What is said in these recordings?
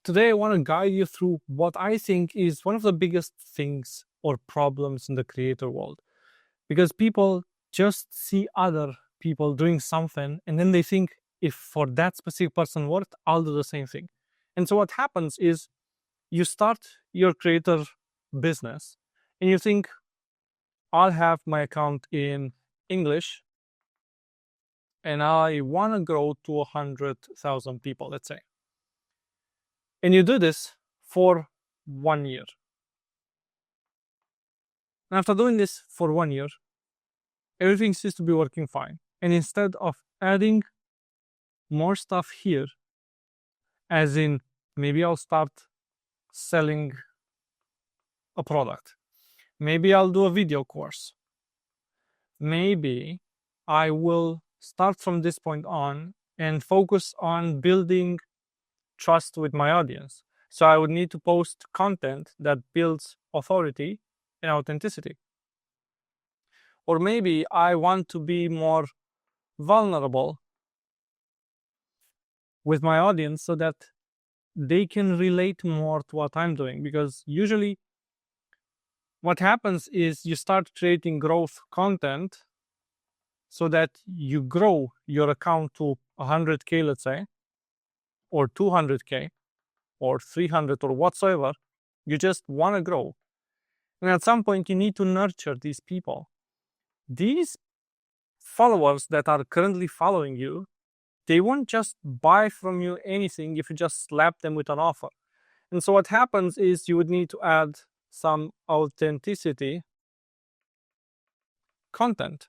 Today, I want to guide you through what I think is one of the biggest things or problems in the creator world. Because people just see other people doing something and then they think, if for that specific person worked, I'll do the same thing. And so what happens is you start your creator business and you think, I'll have my account in English and I want to grow to 100,000 people, let's say. And you do this for 1 year. And after doing this for 1 year, everything seems to be working fine. And instead of adding more stuff here, as in maybe I'll start selling a product, maybe I'll do a video course, maybe I will start from this point on and focus on building trust with my audience. So I would need to post content that builds authority and authenticity. Or maybe I want to be more vulnerable with my audience so that they can relate more to what I'm doing. Because usually what happens is you start creating growth content so that you grow your account to 100K, let's say, or 200K, or 300 or whatsoever. You just want to grow. And at some point, you need to nurture these people. These followers that are currently following you, they won't just buy from you anything if you just slap them with an offer. And so what happens is you would need to add some authenticity content,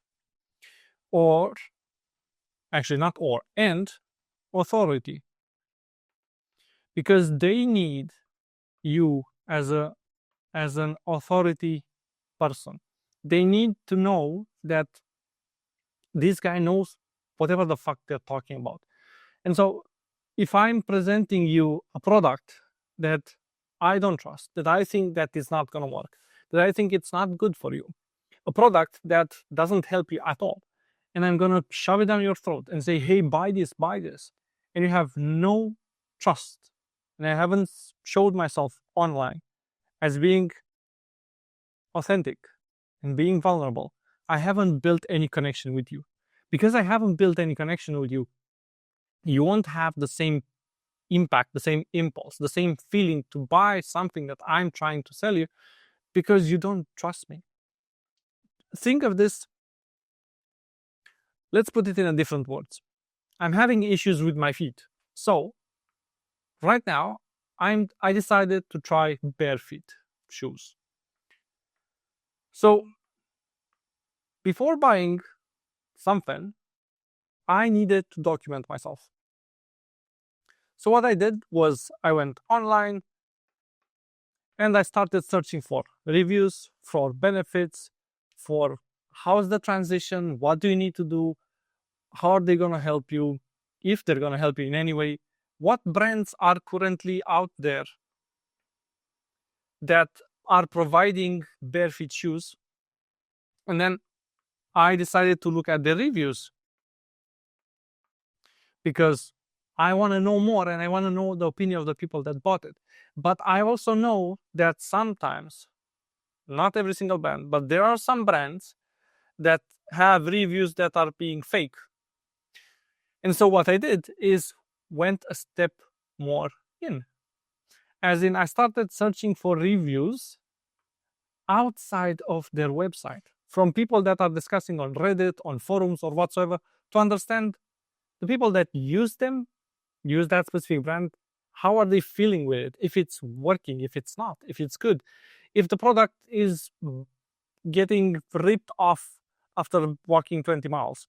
or actually not or, and authority, because they need you as an authority person. They need to know that this guy knows whatever the fuck they're talking about. And so if I'm presenting you a product that I don't trust, that I think that is not going to work, that I think it's not good for you, a product that doesn't help you at all, and I'm going to shove it down your throat and say, hey, buy this, and you have no trust, and I haven't showed myself online as being authentic and being vulnerable, I haven't built any connection with you. Because I haven't built any connection with you, you won't have the same impact, the same impulse, the same feeling to buy something that I'm trying to sell you, because you don't trust me. Think of this. Let's put it in a different words. I'm having issues with my feet. So right now, I decided to try bare feet shoes. So before buying something, I needed to document myself. So what I did was I went online and I started searching for reviews, for benefits, for how's the transition, what do you need to do, how are they going to help you, if they're going to help you in any way, what brands are currently out there that are providing bare feet shoes. And then I decided to look at the reviews, because I want to know more and I want to know the opinion of the people that bought it. But I also know that sometimes, not every single brand, but there are some brands that have reviews that are being fake. And so what I did is went a step more in. As in, I started searching for reviews outside of their website, from people that are discussing on Reddit, on forums, or whatsoever, to understand the people that use that specific brand, how are they feeling with it, if it's working, if it's not, if it's good, if the product is getting ripped off after walking 20 miles,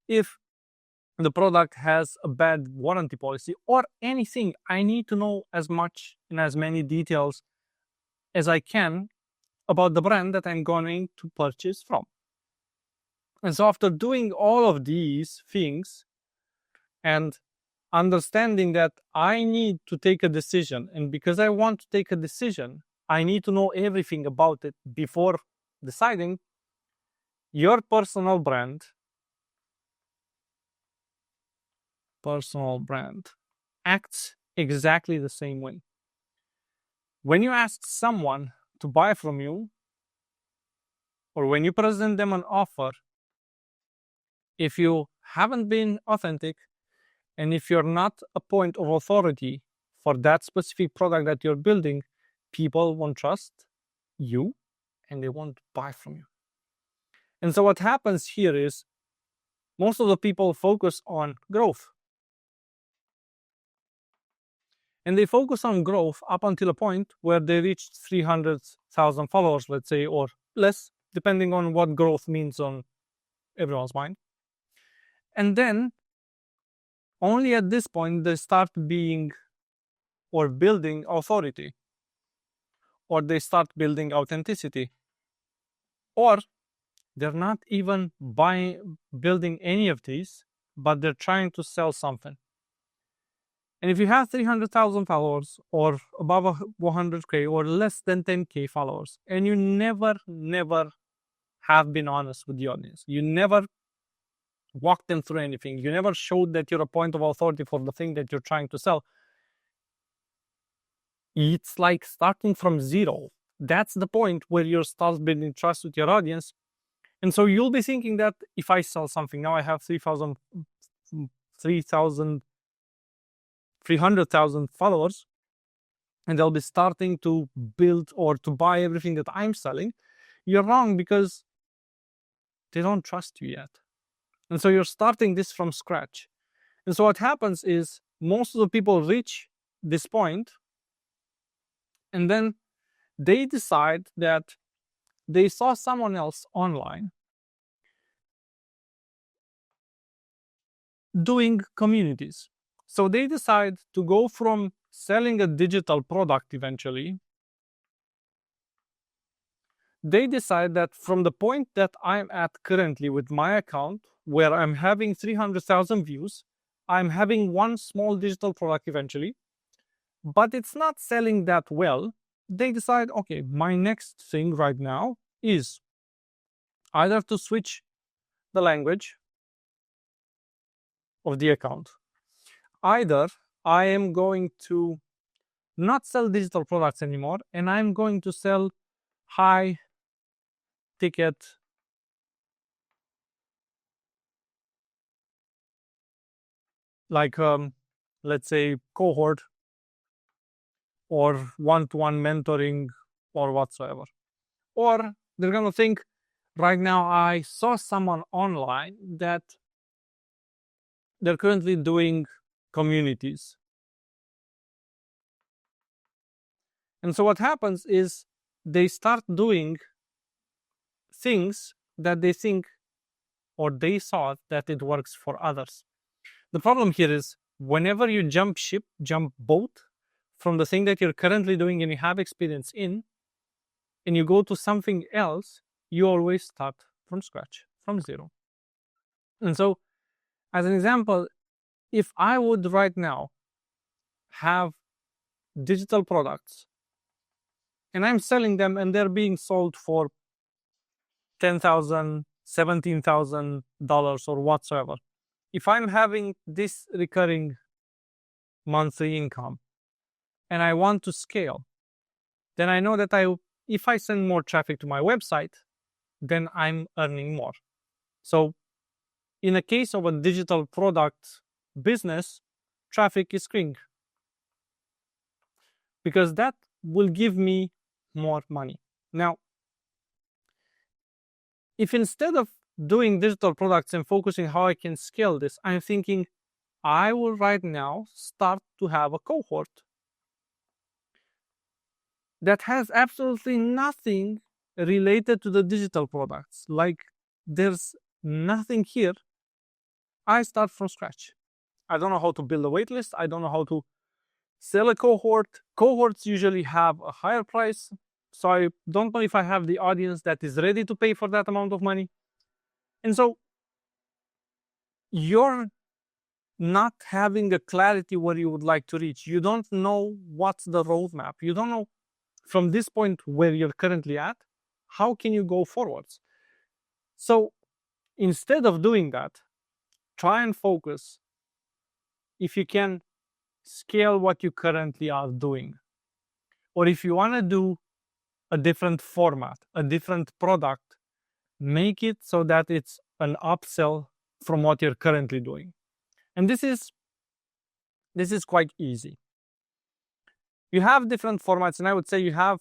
if the product has a bad warranty policy, or anything. I need to know as much and as many details as I can about the brand that I'm going to purchase from. And so after doing all of these things and understanding that I need to take a decision, and because I want to take a decision, I need to know everything about it before deciding, your personal brand acts exactly the same way. When you ask someone to buy from you, or when you present them an offer, if you haven't been authentic and if you're not a point of authority for that specific product that you're building, people won't trust you and they won't buy from you. And so what happens here is most of the people focus on growth. And they focus on growth up until a point where they reach 300,000 followers, let's say, or less, depending on what growth means on everyone's mind. And then only at this point they start being or building authority, or they start building authenticity, or they're not even building any of these, but they're trying to sell something. And if you have 300,000 followers or above 100K or less than 10K followers, and you never have been honest with the audience, you never walked them through anything, you never showed that you're a point of authority for the thing that you're trying to sell, it's like starting from zero. That's the point where you start building trust with your audience. And so you'll be thinking that if I sell something, now I have 300,000 followers, and they'll be starting to build or to buy everything that I'm selling. You're wrong, because they don't trust you yet. And so you're starting this from scratch. And so what happens is most of the people reach this point, and then they decide that they saw someone else online doing communities. So they decide to go from selling a digital product eventually. They decide that from the point that I'm at currently with my account, where I'm having 300,000 views, I'm having one small digital product eventually, but it's not selling that well. They decide, okay, my next thing right now is either to switch the language of the account, either I am going to not sell digital products anymore, and I'm going to sell high ticket like let's say cohort or one-to-one mentoring or whatsoever. Or they're going to think, right now I saw someone online that they're currently doing communities. And so what happens is they start doing things that they think or they thought that it works for others. The problem here is whenever you jump boat from the thing that you're currently doing and you have experience in, and you go to something else, you always start from scratch, from zero. And so, as an example, if I would right now have digital products and I'm selling them and they're being sold for $10,000, $17,000 or whatsoever, if I'm having this recurring monthly income and I want to scale, then I know that if I send more traffic to my website, then I'm earning more. So in a case of a digital product business, traffic is king, because that will give me more money. Now, if instead of doing digital products and focusing how I can scale this, I'm thinking I will right now start to have a cohort that has absolutely nothing related to the digital products. Like there's nothing here. I start from scratch. I don't know how to build a waitlist. I don't know how to sell a cohort. Cohorts usually have a higher price. So I don't know if I have the audience that is ready to pay for that amount of money. And so you're not having a clarity where you would like to reach. You don't know what's the roadmap. You don't know from this point where you're currently at, how can you go forwards? So instead of doing that, try and focus, if you can, scale what you currently are doing. or if you want to do a different format, a different product, make it so that it's an upsell from what you're currently doing. And this is quite easy. You have different formats, and I would say you have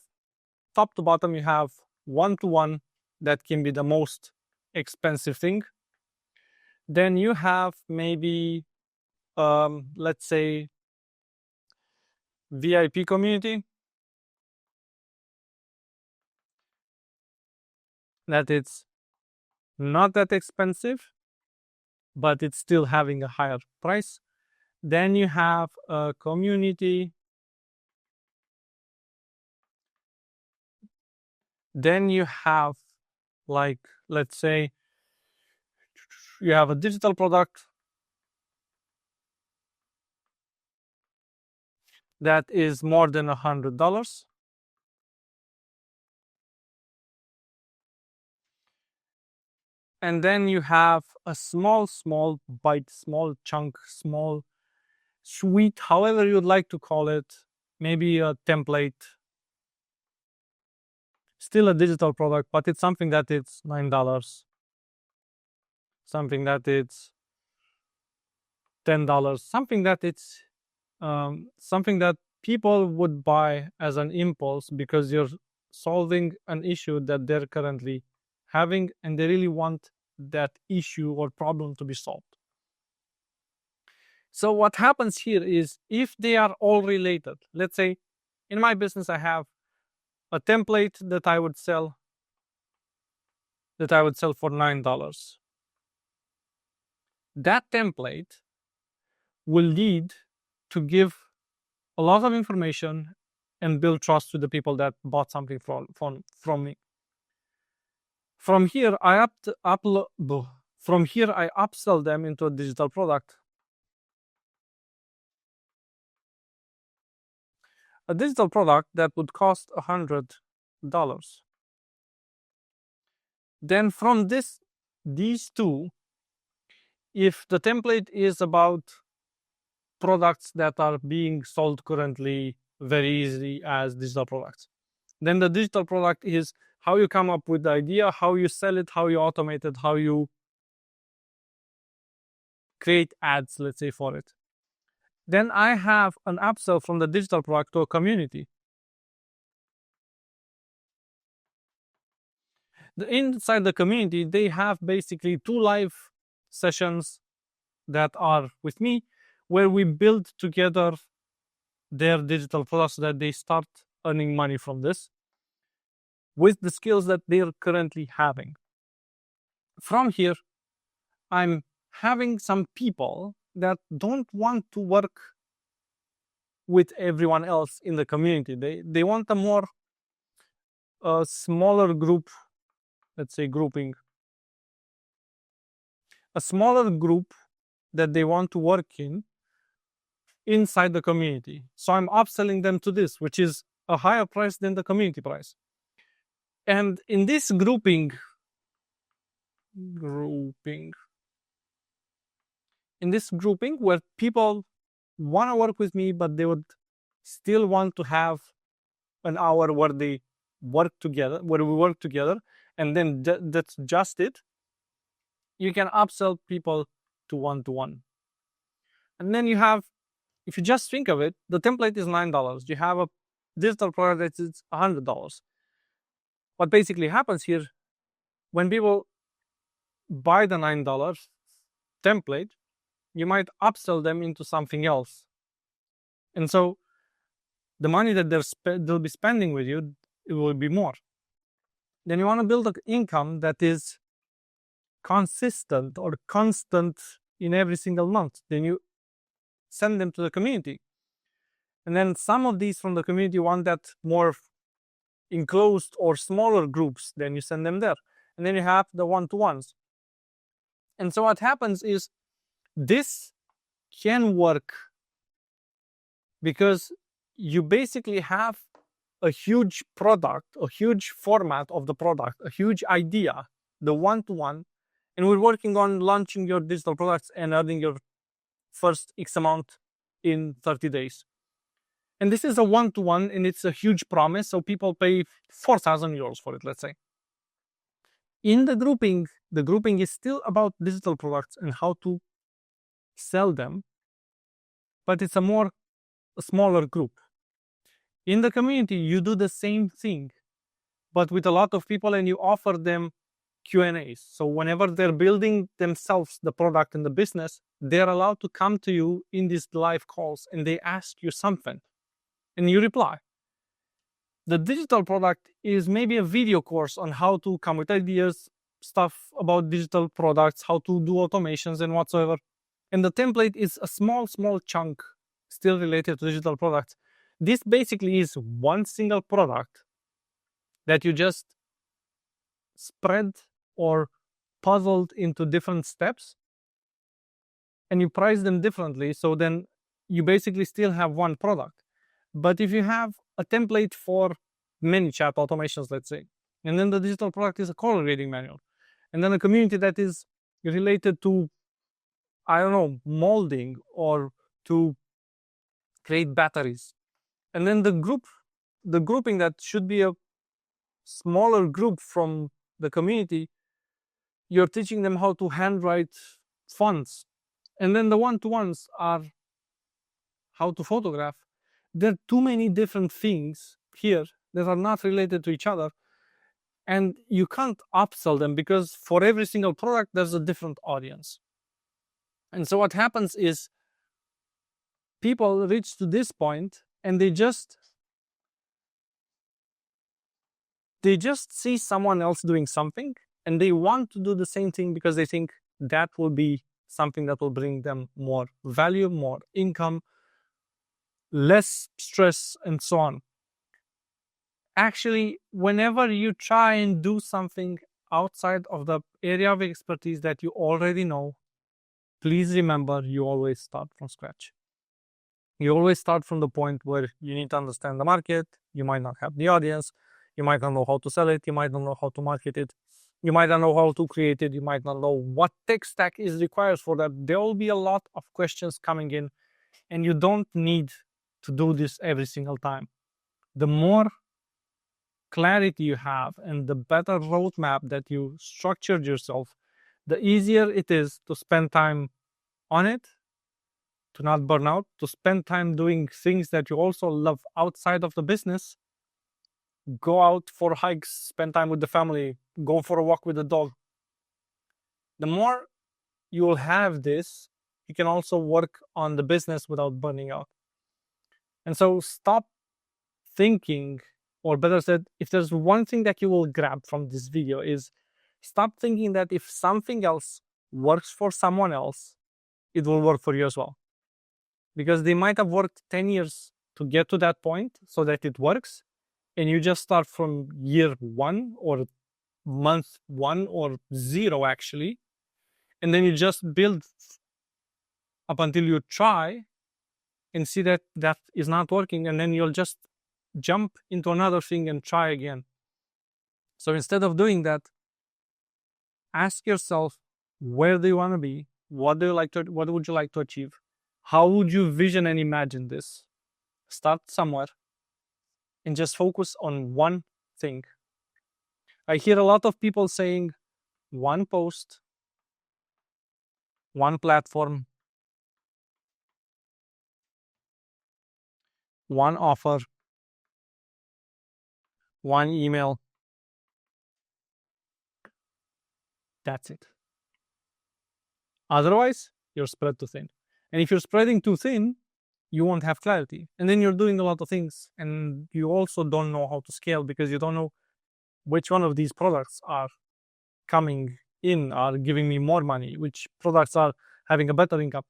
top to bottom, you have one-to-one, that can be the most expensive thing. Then you have maybe, let's say, VIP community, that it's not that expensive, but it's still having a higher price. Then you have a community. Then you have, like, let's say, you have a digital product that is more than $100. And then you have a small bite, small chunk, small sweet, however you'd like to call it, maybe a template, still a digital product, but it's something that it's $9, something that it's $10, something that it's something that people would buy as an impulse because you're solving an issue that they're currently having and they really want that issue or problem to be solved. So what happens here is, if they are all related, let's say in my business I have a template that I would sell for $9. That template will lead to give a lot of information and build trust to the people that bought something from me. From here, I upsell them into a digital product. A digital product that would cost $100. Then from these two, if the template is about products that are being sold currently very easily as digital products, then the digital product is how you come up with the idea, how you sell it, how you automate it, how you create ads, let's say, for it. Then I have an upsell from the digital product to a community. Inside the community, they have basically 2 live sessions that are with me, where we build together their digital products so that they start earning money from this with the skills that they're currently having. From here, I'm having some people that don't want to work with everyone else in the community. They want a smaller group, let's say grouping, a smaller group that they want to work inside the community. So I'm upselling them to this, which is a higher price than the community price. And in this grouping, where people want to work with me, but they would still want to have an hour where we work together, and then that's just it. You can upsell people to one-to-one. And then you have, if you just think of it, the template is $9. You have a digital product that is $100. What basically happens here, when people buy the $9 template, you might upsell them into something else. And so the money that they'll be spending with you, it will be more. Then you want to build an income that is consistent or constant in every single month. Then you send them to the community. And then some of these from the community want that more enclosed or smaller groups, then you send them there. And then you have the one-to-ones. And so what happens is, this can work because you basically have a huge product, a huge format of the product, a huge idea, the one-to-one, and we're working on launching your digital products and earning your first X amount in 30 days. And this is a one-to-one, and it's a huge promise. So people pay 4,000 euros for it, let's say. In the grouping is still about digital products and how to sell them, but it's a smaller group. In the community, you do the same thing, but with a lot of people, and you offer them Q&As. So whenever they're building themselves the product and the business, they're allowed to come to you in these live calls and they ask you something and you reply. The digital product is maybe a video course on how to come with ideas, stuff about digital products, how to do automations and whatsoever. And the template is a small chunk still related to digital products. This basically is one single product that you just spread or puzzled into different steps and you price them differently. So then you basically still have one product. But if you have a template for ManyChat automations, let's say, and then the digital product is a color grading manual, and then a community that is related to, I don't know, molding or to create batteries, and then the grouping that should be a smaller group from the community, you're teaching them how to handwrite fonts, and then the one-to-ones are how to photograph. There are too many different things here that are not related to each other, and you can't upsell them because for every single product there's a different audience. And so what happens is people reach to this point and they just see someone else doing something and they want to do the same thing because they think that will be something that will bring them more value, more income, less stress, and so on. Actually, whenever you try and do something outside of the area of expertise that you already know, please remember you always start from scratch. You always start from the point where you need to understand the market. You might not have the audience. You might not know how to sell it. You might not know how to market it. You might not know how to create it. You might not know what tech stack is required for that. There will be a lot of questions coming in, and you don't need to do this every single time. The more clarity you have and the better roadmap that you structured yourself, the easier it is to spend time on it, to not burn out, to spend time doing things that you also love outside of the business. Go out for hikes, spend time with the family, go for a walk with the dog. The more you will have this, you can also work on the business without burning out. And so stop thinking, or better said, if there's one thing that you will grab from this video is stop thinking that if something else works for someone else, it will work for you as well. Because they might have worked 10 years to get to that point so that it works, and you just start from year 1 or month 1 or 0 actually, and then you just build up until you try and see that that is not working, and then you'll just jump into another thing and try again. So instead of doing that, ask yourself, where do you want to be? What would you like to achieve? How would you vision and imagine this? Start somewhere and just focus on one thing. I hear a lot of people saying one post, one platform, one offer, one email. That's it. Otherwise, you're spread too thin. And if you're spreading too thin, you won't have clarity. And then you're doing a lot of things, and you also don't know how to scale because you don't know which one of these products are coming in, are giving me more money, which products are having a better income.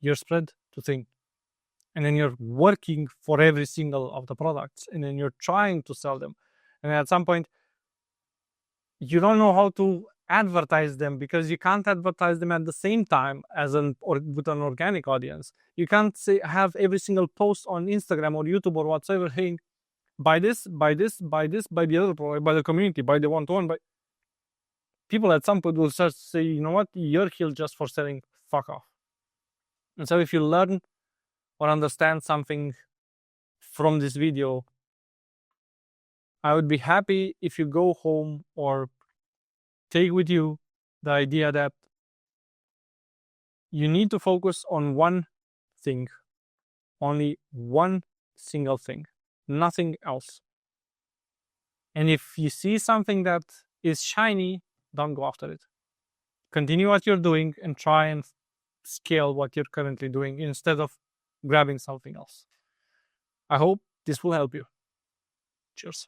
You're spread too thin. And then you're working for every single of the products, and then you're trying to sell them. And at some point, you don't know how to advertise them because you can't advertise them at the same time as with an organic audience. You can't have every single post on Instagram or YouTube or whatsoever saying, buy this, buy this, buy this, buy the other product, buy the community, buy the one-to-one. People at some point will start to say, you know what, you're here just for selling, fuck off. And so if you learn or understand something from this video, I would be happy if you go home or take with you the idea that you need to focus on one thing, only one single thing, nothing else. And if you see something that is shiny, don't go after it. Continue what you're doing and try and scale what you're currently doing instead of grabbing something else. I hope this will help you. Cheers.